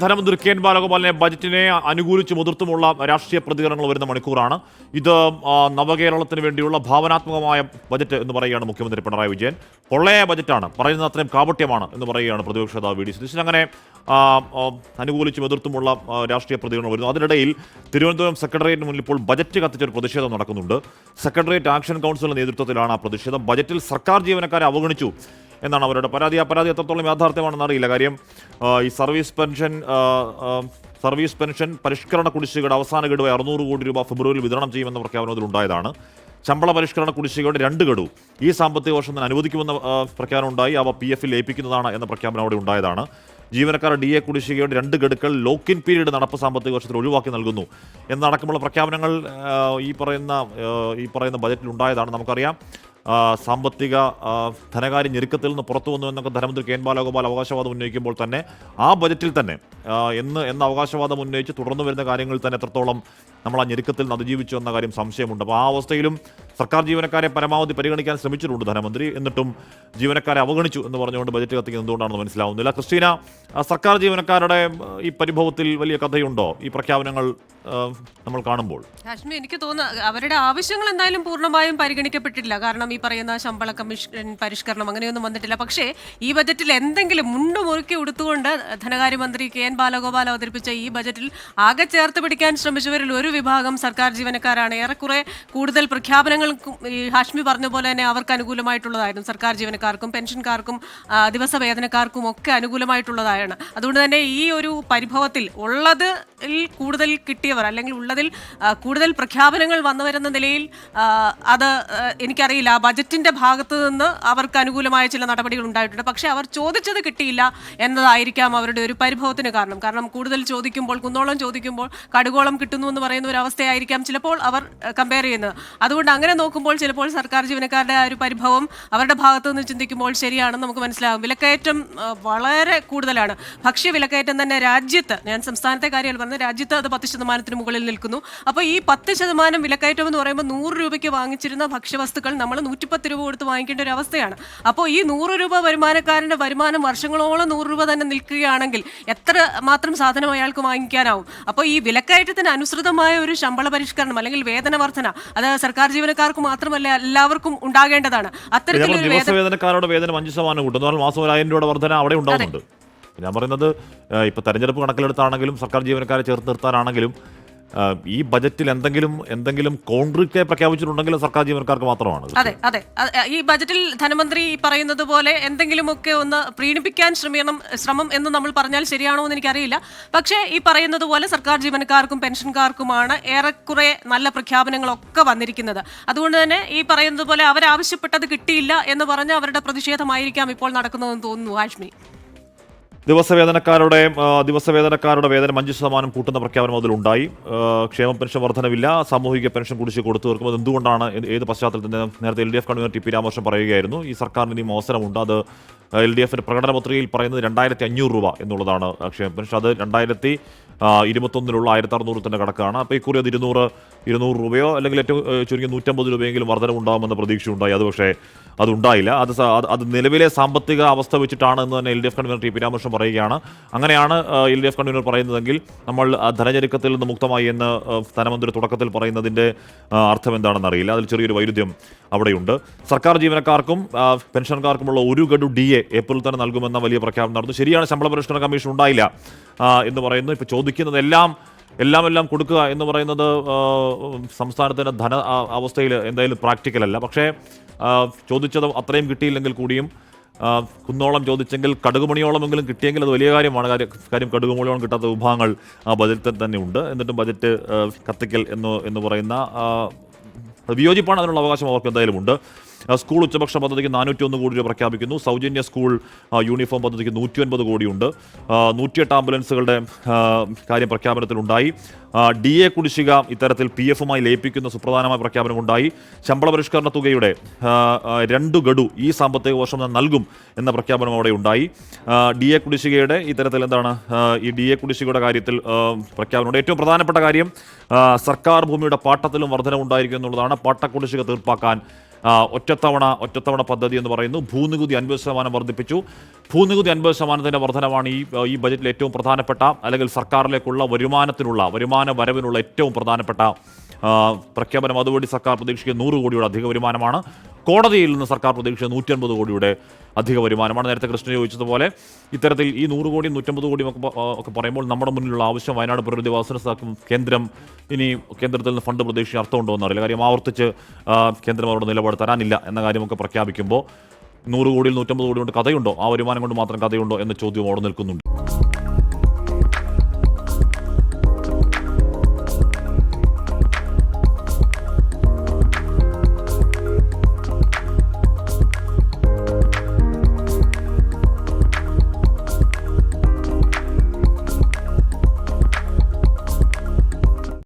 ധനമന്ത്രി K N ബാലഗോപാലിനെ ബജറ്റിനെ അനുകൂലിച്ച് മുതിർത്തുമുള്ള രാഷ്ട്രീയ പ്രതികരണങ്ങൾ വരുന്ന മണിക്കൂറാണ്. ഇത് നവകേരളത്തിന് വേണ്ടിയുള്ള ഭാവനാത്മകമായ ബജറ്റ് എന്ന് പറയുകയാണ് മുഖ്യമന്ത്രി പിണറായി വിജയൻ. പൊള്ളയായ ബജറ്റാണ്, പറയുന്നത് അത്രയും കാപട്യമാണ് എന്ന് പറയുകയാണ് പ്രതിപക്ഷ നേതാവ് വി ഡി സതീശൻ. അങ്ങനെ അനുകൂലിച്ച് എതിർത്തുമുള്ള രാഷ്ട്രീയ പ്രതികരണം വരുന്നു. അതിനിടയിൽ തിരുവനന്തപുരം സെക്രട്ടേറിയറ്റിന് മുന്നിൽ ഇപ്പോൾ ബജറ്റ് കത്തിച്ചൊരു പ്രതിഷേധം നടക്കുന്നുണ്ട്. സെക്രട്ടേറിയറ്റ് ആക്ഷൻ കൗൺസിലിന്റെ നേതൃത്വത്തിലാണ് ആ പ്രതിഷേധം. ബജറ്റിൽ സർക്കാർ ജീവനക്കാരെ അവഗണിച്ചു എന്നാണ് അവരുടെ പരാതി. ആ പരാതി എത്രത്തോളം യാഥാർത്ഥ്യമാണെന്ന് അറിയില്ല. കാര്യം ഈ സർവീസ് പെൻഷൻ പരിഷ്കരണ കുടിശ്ശികയുടെ അവസാന ഗഡുവായി 600 കോടി രൂപ ഫെബ്രുവരിയിൽ വിതരണം ചെയ്യുമെന്ന പ്രഖ്യാപനത്തിലുണ്ടായതാണ്. ശമ്പള പരിഷ്കരണ കുടിശ്ശികയുടെ 2 ഗഡു ഈ സാമ്പത്തിക വർഷം തന്നെ അനുവദിക്കുമെന്ന പ്രഖ്യാപനം ഉണ്ടായി. അവ PF ലയിപ്പിക്കുന്നതാണ് എന്ന പ്രഖ്യാപനം അവിടെ ഉണ്ടായതാണ്. ജീവനക്കാരുടെ DA കുടിശ്ശികയുടെ 2 ഗഡുക്കൾ ലോക്ക് ഇൻ പീരീഡ് നടപ്പ് സാമ്പത്തിക വർഷത്തിൽ ഒഴിവാക്കി നൽകുന്നു എന്നടക്കമുള്ള പ്രഖ്യാപനങ്ങൾ ഈ പറയുന്ന ബജറ്റിൽ ഉണ്ടായതാണ്. നമുക്കറിയാം സാമ്പത്തിക ധനകാര്യ ഞെരുക്കത്തിൽ നിന്ന് പുറത്തു വന്നു എന്നൊക്കെ ധനമന്ത്രി കെ എൻ ബാലഗോപാൽ അവകാശവാദം ഉന്നയിക്കുമ്പോൾ തന്നെ ആ ബജറ്റിൽ തന്നെ എന്ന അവകാശവാദം ഉന്നയിച്ച് തുടർന്നു വരുന്ന കാര്യങ്ങളിൽ തന്നെ എത്രത്തോളം നമ്മൾ ആ ഞെരുക്കത്തിൽ നിന്ന് അതിജീവിച്ചു എന്ന കാര്യം സംശയമുണ്ട്. അപ്പോൾ ആ അവസ്ഥയിലും സർക്കാർ ജീവനക്കാരെ പരമാവധി പരിഗണിക്കാൻ ശ്രമിച്ചിട്ടുണ്ട് ധനമന്ത്രി. എന്നിട്ടും ജീവനക്കാരെ അവഗണിച്ചു എന്ന് പറഞ്ഞുകൊണ്ട് ബജറ്റ് കത്തിക്കുന്നത് എന്തുകൊണ്ടാണെന്ന് മനസ്സിലാവുന്നില്ല. ക്രിസ്റ്റീന, സർക്കാർ ജീവനക്കാരുടെ ഈ പരിഭവത്തിൽ വലിയ കഥയുണ്ടോ ഈ പ്രഖ്യാപനങ്ങൾ നമ്മൾ കാണുമ്പോൾ? കാശ്മീർ, എനിക്ക് തോന്നുന്നു അവരുടെ ആവശ്യങ്ങൾ എന്തായാലും പൂർണ്ണമായും പരിഗണിക്കപ്പെട്ടിട്ടില്ല. കാരണം ഈ പറയുന്ന ശമ്പള കമ്മീഷൻ പരിഷ്കരണം അങ്ങനെയൊന്നും വന്നിട്ടില്ല. പക്ഷേ ഈ ബജറ്റിൽ എന്തെങ്കിലും മുണ്ടു മുറുക്കി ഉടുത്തുകൊണ്ട് ധനകാര്യമന്ത്രി കെ എൻ ബാലഗോപാൽ അവതരിപ്പിച്ച ഈ ബജറ്റിൽ ആകെ ചേർത്ത് പിടിക്കാൻ ശ്രമിച്ചവരിൽ ഒരു വിഭാഗം സർക്കാർ ജീവനക്കാരാണ്. ഏറെക്കുറെ കൂടുതൽ പ്രഖ്യാപനങ്ങൾക്കും ഈ ഹാഷ്മി പറഞ്ഞ പോലെ തന്നെ അവർക്ക് അനുകൂലമായിട്ടുള്ളതായിരുന്നു. സർക്കാർ ജീവനക്കാർക്കും പെൻഷൻകാർക്കും ദിവസ വേതനക്കാർക്കും ഒക്കെ അനുകൂലമായിട്ടുള്ളതാണ്. അതുകൊണ്ട് തന്നെ ഈ ഒരു പരിഭവത്തിൽ ഉള്ളതിൽ കൂടുതൽ കിട്ടിയവർ അല്ലെങ്കിൽ ഉള്ളതിൽ കൂടുതൽ പ്രഖ്യാപനങ്ങൾ വന്നുവരുന്ന നിലയിൽ അത് എനിക്കറിയില്ല, ബജറ്റിന്റെ ഭാഗത്ത് നിന്ന് അവർക്ക് അനുകൂലമായ ചില നടപടികൾ ഉണ്ടായിട്ടുണ്ട്. പക്ഷേ അവർ ചോദിച്ചത് കിട്ടിയില്ല എന്നതായിരിക്കാം അവരുടെ ഒരു പരിഭവത്തിന് കാരണം. കാരണം കൂടുതൽ ചോദിക്കുമ്പോൾ, കുന്നോളം ചോദിക്കുമ്പോൾ കടുകോളം കിട്ടുന്നു എന്ന് പറയുന്ന ഒരു അവസ്ഥയായിരിക്കാം ചിലപ്പോൾ അവർ കമ്പയർ ചെയ്യുന്നത്. അതുകൊണ്ട് അങ്ങനെ നോക്കുമ്പോൾ ചിലപ്പോൾ സർക്കാർ ജീവനക്കാരുടെ ആ ഒരു പരിഭവം അവരുടെ ഭാഗത്ത് നിന്ന് ചിന്തിക്കുമ്പോൾ ശരിയാണെന്ന് നമുക്ക് മനസ്സിലാകും. വിലക്കയറ്റം വളരെ കൂടുതലാണ്. ഭക്ഷ്യ വിലക്കയറ്റം തന്നെ രാജ്യത്ത്, ഞാൻ സംസ്ഥാനത്തെ കാര്യമാണ് പറഞ്ഞത്, രാജ്യത്ത് അത് 10% മുകളിൽ നിൽക്കുന്നു. അപ്പോൾ ഈ 10% വിലക്കയറ്റം എന്ന് പറയുമ്പോൾ 100 രൂപയ്ക്ക് വാങ്ങിച്ചിരുന്ന ഭക്ഷ്യവസ്തുക്കൾ നമ്മൾ 110 രൂപ കൊടുത്ത് വാങ്ങിക്കേണ്ട ഒരു അവസ്ഥയാണ്. അപ്പോൾ ഈ 100 രൂപ വരുമാനക്കാരൻ്റെ വരുമാനം വർഷങ്ങളോളം 100 രൂപ തന്നെ നിൽക്കുകയാണെങ്കിൽ എത്ര മാത്രം സാധനം അയാൾക്ക് വാങ്ങിക്കാനാവും? അപ്പോൾ ഈ വിലക്കയറ്റത്തിന് അനുസൃതമായ ഒരു ശമ്പള പരിഷ്കരണം അല്ലെങ്കിൽ വേതന വർധന അത് സർക്കാർ ജീവനക്കാർക്ക് മാത്രമല്ല എല്ലാവർക്കും ഉണ്ടാകേണ്ടതാണ്. അത്തരത്തിലൊരു വേതനക്കാരുടെ വേതനം 5% കൂട്ടുന്നു, മാസം 1000 രൂപയുടെ വർധന അവിടെ ഉണ്ടാകുന്നുണ്ട്. ഞാൻ പറയുന്നത് ഇപ്പൊ തെരഞ്ഞെടുപ്പ് കണക്കിലെടുത്താണെങ്കിലും സർക്കാർ ജീവനക്കാരെ ചേർത്ത് നിർത്താനാണെങ്കിലും ഈ ബജറ്റിൽ എന്തെങ്കിലും കോൺക്രീറ്റ് പ്രഖ്യാപിച്ചിട്ടുണ്ടെങ്കിൽ സർക്കാർ ജീവനക്കാർക്ക് മാത്രമാണ്. അതെ അതെ, ഈ ബജറ്റിൽ ധനമന്ത്രി പറയുന്നത് പോലെ എന്തെങ്കിലുമൊക്കെ ഒന്ന് പ്രീണിപ്പിക്കാൻ ശ്രമം എന്ന് നമ്മൾ പറഞ്ഞാൽ ശരിയാണോ എന്ന് എനിക്കറിയില്ല. പക്ഷേ ഈ പറയുന്നത് പോലെ സർക്കാർ ജീവനക്കാർക്കും പെൻഷൻകാർക്കുമാണ് ഏറെക്കുറെ നല്ല പ്രഖ്യാപനങ്ങളൊക്കെ വന്നിരിക്കുന്നത്. അതുകൊണ്ട് തന്നെ ഈ പറയുന്നത് പോലെ അവരാവശ്യപ്പെട്ടത് കിട്ടിയില്ല എന്ന് പറഞ്ഞ് അവരുടെ പ്രതിഷേധമായിരിക്കാം ഇപ്പോൾ നടക്കുന്നതെന്ന് തോന്നുന്നു. ഹാഷ്മി, ദിവസവേതനക്കാരുടെ വേതനം 5% കൂട്ടുന്ന പ്രഖ്യാപനം അതിലുണ്ടായി. ക്ഷേമ പെൻഷൻ വർധനവില്ല, സാമൂഹിക പെൻഷൻ കുടിശ്ശിക കൊടുത്തു തീർക്കും. അത് എന്തുകൊണ്ടാണ്, ഏത് പശ്ചാത്തലത്തിൽ? നേരത്തെ LDF convener T P Ramakrishnan പറയുകയായിരുന്നു ഈ സർക്കാരിന് ഇനിയും അവസരമുണ്ട്. അത് LDF പ്രകടന പത്രികയിൽ പറയുന്നത് 2500 രൂപ എന്നുള്ളതാണ് ക്ഷേമ പെൻഷൻ. അത് 2021 1600 തന്നെ കണക്കാണ്. അപ്പോൾ ഈ കുറി അത് 200 രൂപയോ അല്ലെങ്കിൽ ഏറ്റവും ചുരുങ്ങിയ 150 രൂപയെങ്കിലും വർധനമുണ്ടാകുമെന്ന പ്രതീക്ഷയുണ്ടായി. അത് പക്ഷേ അതുണ്ടായില്ല. അത് നിലവിലെ സാമ്പത്തിക അവസ്ഥ വെച്ചിട്ടാണ് എന്ന് തന്നെ LDF convener T P Ramakrishnan പറയുകയാണ്. അങ്ങനെയാണ് LDF കൺവീനർ പറയുന്നതെങ്കിൽ നമ്മൾ ധനഞെരുക്കത്തിൽ നിന്ന് മുക്തമായി എന്ന് ധനമന്ത്രി തുടക്കത്തിൽ പറയുന്നതിൻ്റെ അർത്ഥം എന്താണെന്ന് അറിയില്ല. അതിൽ ചെറിയൊരു വൈരുദ്ധ്യം അവിടെയുണ്ട്. സർക്കാർ ജീവനക്കാർക്കും പെൻഷൻകാർക്കുമുള്ള 1 ഗഡു DA ഏപ്രിൽ തന്നെ നൽകുമെന്ന വലിയ പ്രഖ്യാപനം നടന്നു. ശരിയാണ്, ശമ്പള പരിഷ്കരണ കമ്മീഷൻ ഉണ്ടായില്ല എന്ന് പറയുന്നു. ഇപ്പോൾ ചോദിക്കുന്നത് എല്ലാം കൊടുക്കുക എന്ന് പറയുന്നത് സംസ്ഥാനത്തിൻ്റെ ധന അവസ്ഥയിൽ എന്തായാലും പ്രാക്ടിക്കൽ അല്ല. പക്ഷേ ചോദിച്ചത് അത്രയും കിട്ടിയില്ലെങ്കിൽ കൂടിയും കുന്നോളം ചോദിച്ചെങ്കിൽ കടുകുമണിയോളമെങ്കിലും കിട്ടിയെങ്കിൽ അത് വലിയ കാര്യമാണ്. കാര്യം കടുകുമണിയോളം കിട്ടാത്ത വിഭാഗങ്ങൾ ആ ബജറ്റിൽ തന്നെ ഉണ്ട്. എന്നിട്ടും ബജറ്റ് കത്തിക്കൽ എന്ന് പറയുന്ന വിയോജിപ്പാണ്. അതിനുള്ള അവകാശം അവർക്ക് എന്തായാലും ഉണ്ട്. സ്കൂൾ ഉച്ചഭക്ഷണ പദ്ധതിക്ക് 401 കോടി രൂപ പ്രഖ്യാപിക്കുന്നു. സൗജന്യ സ്കൂൾ യൂണിഫോം പദ്ധതിക്ക് 109 കോടിയുണ്ട്. 108 ആംബുലൻസുകളുടെ കാര്യം പ്രഖ്യാപനത്തിലുണ്ടായി. DA കുടിശ്ശിക ഇത്തരത്തിൽ PF-മായി ലയിപ്പിക്കുന്ന സുപ്രധാനമായ പ്രഖ്യാപനമുണ്ടായി. ശമ്പള പരിഷ്കരണ തുകയുടെ 2 ഗഡു ഈ സാമ്പത്തിക വർഷം നൽകും എന്ന പ്രഖ്യാപനം അവിടെ ഉണ്ടായി. DA കുടിശ്ശികയുടെ ഇത്തരത്തിൽ എന്താണ് ഈ DA കുടിശ്ശികയുടെ കാര്യത്തിൽ പ്രഖ്യാപനമുണ്ട്. ഏറ്റവും പ്രധാനപ്പെട്ട കാര്യം സർക്കാർ ഭൂമിയുടെ പാട്ടത്തിലും വർധനമുണ്ടായിരിക്കും എന്നുള്ളതാണ്. പാട്ടക്കുടിശ്ശിക തീർപ്പാക്കാൻ ഒറ്റത്തവണ പദ്ധതി എന്ന് പറയുന്നു. ഭൂനികുതി 50% വർദ്ധിപ്പിച്ചു. ഭൂനികുതി 50%-ന്റെ വർധനമാണ് ഈ ബജറ്റിൽ ഏറ്റവും പ്രധാനപ്പെട്ട, അല്ലെങ്കിൽ സർക്കാരിലേക്കുള്ള വരുമാന വരവിനുള്ള ഏറ്റവും പ്രധാനപ്പെട്ട പ്രഖ്യാപനം. അതുവഴി സർക്കാർ പ്രതീക്ഷിക്കുന്ന 100 കോടിയുടെ അധിക വരുമാനമാണ്. കോടതിയിൽ നിന്ന് സർക്കാർ പ്രതീക്ഷിച്ച 150 കോടിയുടെ അധിക വരുമാനമാണ്. നേരത്തെ കൃഷ്ണൻ ചോദിച്ചതുപോലെ ഇത്തരത്തിൽ ഈ 100 കോടിയും 150 കോടിയും ഒക്കെ പറയുമ്പോൾ നമ്മുടെ മുന്നിലുള്ള ആവശ്യം വയനാട് പുനരധിവാസത്തിനും കേന്ദ്രത്തിൽ നിന്ന് ഫണ്ട് പ്രതീക്ഷിച്ച് അർത്ഥമുണ്ടോ എന്നറിയില്ല. കാര്യം ആവർത്തിച്ച് കേന്ദ്രം അവരുടെ നിലപാട് തരാനില്ല എന്ന കാര്യമൊക്കെ പ്രഖ്യാപിക്കുമ്പോൾ 100 കോടിയിൽ 150 കോടി കൊണ്ട് കഥയുണ്ടോ, ആ വരുമാനം കൊണ്ട് മാത്രം കഥയുണ്ടോ എന്ന ചോദ്യം അവിടെ നിൽക്കുന്നുണ്ട്.